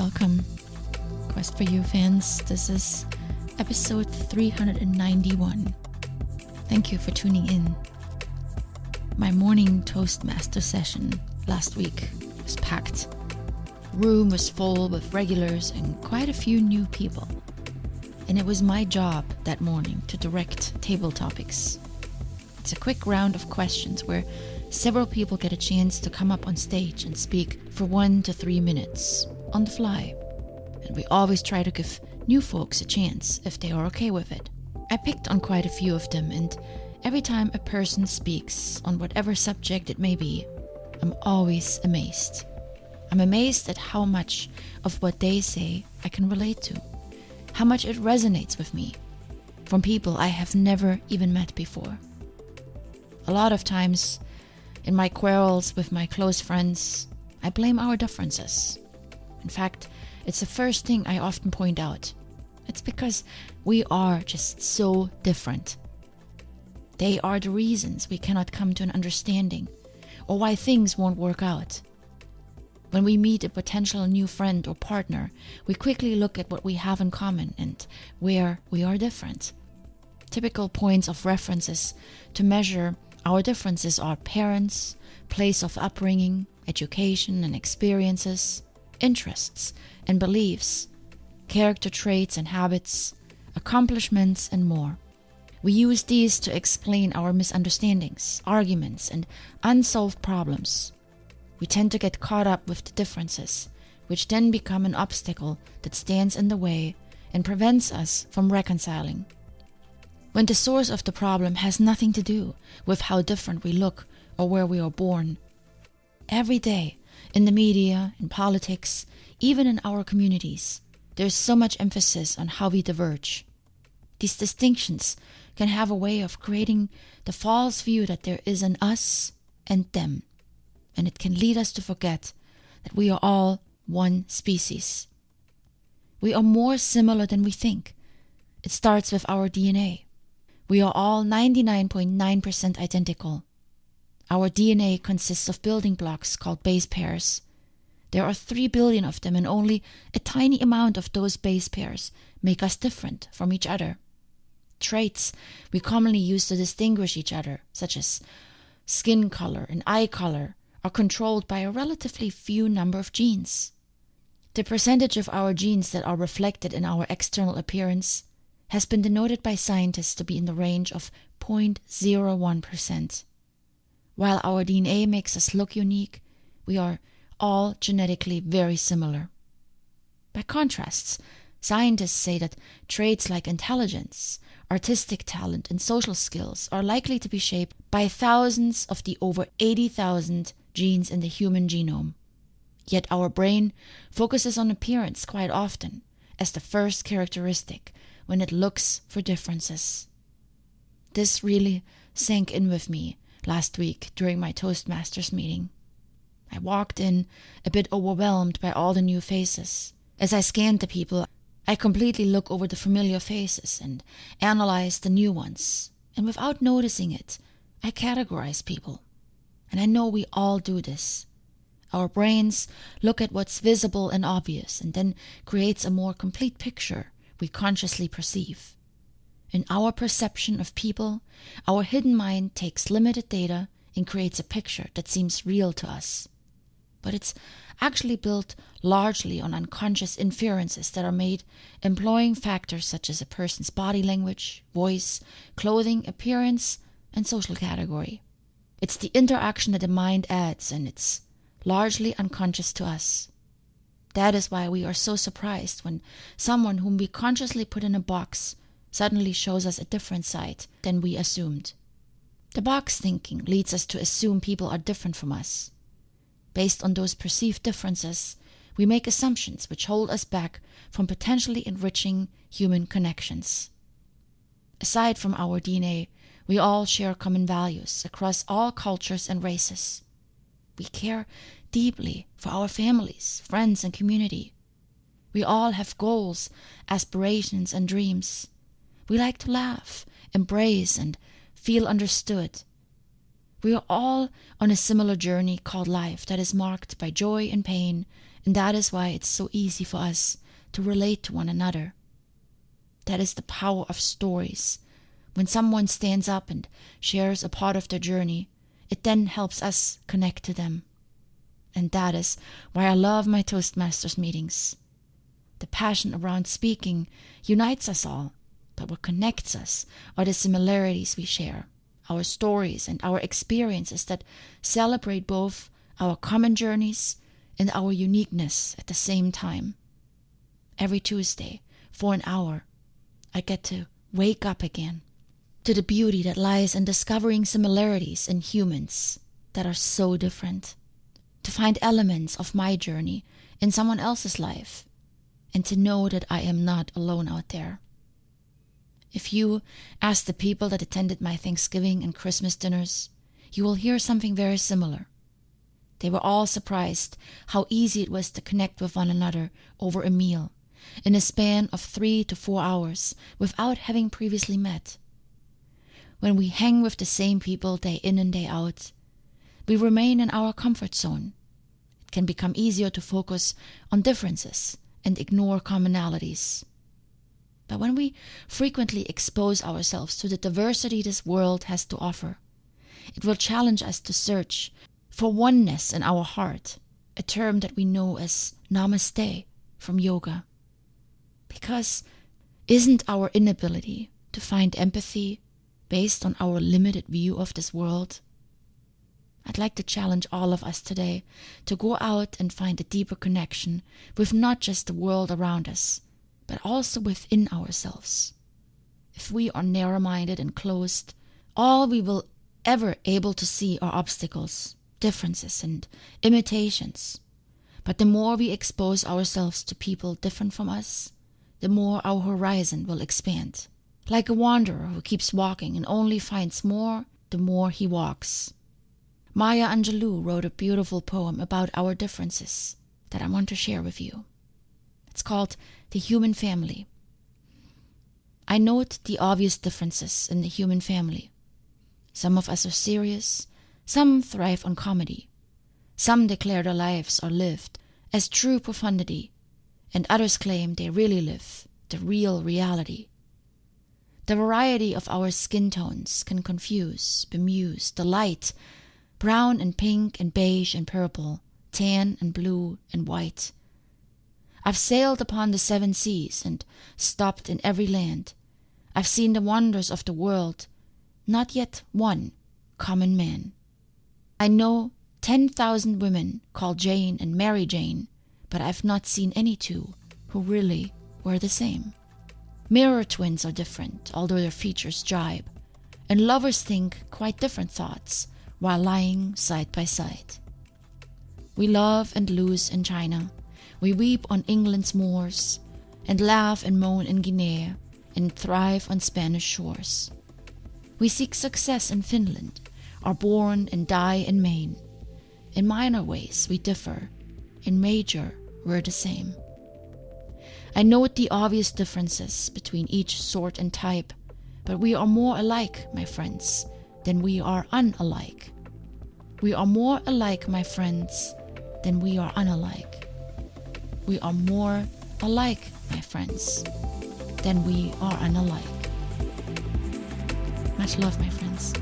Welcome, Quest for You fans. This is episode 391. Thank you for tuning in. My morning Toastmaster session last week was packed. The room was full with regulars and quite a few new people. And it was my job that morning to direct table topics. It's a quick round of questions where several people get a chance to come up on stage and speak for 1 to 3 minutes on the fly. And we always try to give new folks a chance if they are okay with it. I picked on quite a few of them, and every time a person speaks on whatever subject it may be, I'm always amazed. I'm amazed at how much of what they say I can relate to, how much it resonates with me from people I have never even met before. A lot of times, in my quarrels with my close friends, I blame our differences. In fact, it's the first thing I often point out. It's because we are just so different. They are the reasons we cannot come to an understanding or why things won't work out. When we meet a potential new friend or partner, we quickly look at what we have in common and where we are different. Typical points of references to measure our differences are parents, place of upbringing, education and experiences, interests and beliefs, character traits and habits, accomplishments and more. We use these to explain our misunderstandings, arguments and unsolved problems. We tend to get caught up with the differences, which then become an obstacle that stands in the way and prevents us from reconciling. When the source of the problem has nothing to do with how different we look or where we are born. Every day, in the media, in politics, even in our communities, there's so much emphasis on how we diverge. These distinctions can have a way of creating the false view that there is an us and them, and it can lead us to forget that we are all one species. We are more similar than we think. It starts with our DNA. We are all 99.9% identical. Our DNA consists of building blocks called base pairs. There are 3 billion of them, and only a tiny amount of those base pairs make us different from each other. Traits we commonly use to distinguish each other, such as skin color and eye color, are controlled by a relatively few number of genes. The percentage of our genes that are reflected in our external appearance has been denoted by scientists to be in the range of 0.01%. While our DNA makes us look unique, we are all genetically very similar. By contrast, scientists say that traits like intelligence, artistic talent, and social skills are likely to be shaped by thousands of the over 80,000 genes in the human genome. Yet our brain focuses on appearance quite often as the first characteristic when it looks for differences. This really sank in with me last week during my Toastmasters meeting. I walked in a bit overwhelmed by all the new faces. As I scanned the people, I completely look over the familiar faces and analyze the new ones. And without noticing it, I categorize people. And I know we all do this. Our brains look at what's visible and obvious and then creates a more complete picture we consciously perceive. In our perception of people, our hidden mind takes limited data and creates a picture that seems real to us. But it's actually built largely on unconscious inferences that are made employing factors such as a person's body language, voice, clothing, appearance, and social category. It's the interaction that the mind adds, and it's largely unconscious to us. That is why we are so surprised when someone whom we consciously put in a box suddenly shows us a different side than we assumed. The box thinking leads us to assume people are different from us. Based on those perceived differences, we make assumptions which hold us back from potentially enriching human connections. Aside from our DNA, we all share common values across all cultures and races. We care deeply for our families, friends, and community. We all have goals, aspirations, and dreams. We like to laugh, embrace, and feel understood. We are all on a similar journey called life that is marked by joy and pain, And that is why it's so easy for us to relate to one another. That is the power of stories. When someone stands up and shares a part of their journey, it then helps us connect to them. And that is why I love my Toastmasters meetings. The passion around speaking unites us all, but what connects us are the similarities we share, our stories and our experiences that celebrate both our common journeys and our uniqueness at the same time. Every Tuesday, for an hour, I get to wake up again to the beauty that lies in discovering similarities in humans that are so different, to find elements of my journey in someone else's life, and to know that I am not alone out there. If you ask the people that attended my Thanksgiving and Christmas dinners, you will hear something very similar. They were all surprised how easy it was to connect with one another over a meal in a span of 3 to 4 hours without having previously met. When we hang with the same people day in and day out, we remain in our comfort zone. It can become easier to focus on differences and ignore commonalities. But when we frequently expose ourselves to the diversity this world has to offer, it will challenge us to search for oneness in our heart, a term that we know as namaste from yoga. Because isn't our inability to find empathy based on our limited view of this world? I'd like to challenge all of us today to go out and find a deeper connection with not just the world around us, but also within ourselves. If we are narrow-minded and closed, all we will ever able to see are obstacles, differences, and imitations. But the more we expose ourselves to people different from us, the more our horizon will expand. Like a wanderer who keeps walking and only finds more the more he walks. Maya Angelou wrote a beautiful poem about our differences that I want to share with you. It's called The Human Family. I note the obvious differences in the human family. Some of us are serious, some thrive on comedy. Some declare their lives are lived as true profundity, and others claim they really live the real reality. The variety of our skin tones can confuse, bemuse, delight, brown and pink and beige and purple, tan and blue and white. I've sailed upon the 7 seas and stopped in every land. I've seen the wonders of the world, not yet one common man. I know 10,000 women called Jane and Mary Jane, but I've not seen any two who really were the same. Mirror twins are different, although their features jibe, and lovers think quite different thoughts while lying side by side. We love and lose in China. We weep on England's moors, and laugh and moan in Guinea, and thrive on Spanish shores. We seek success in Finland, are born and die in Maine. In minor ways we differ, in major we're the same. I note the obvious differences between each sort and type, but we are more alike, my friends, than we are unalike. We are more alike, my friends, than we are unalike. We are more alike, my friends, than we are unalike. Much love, my friends.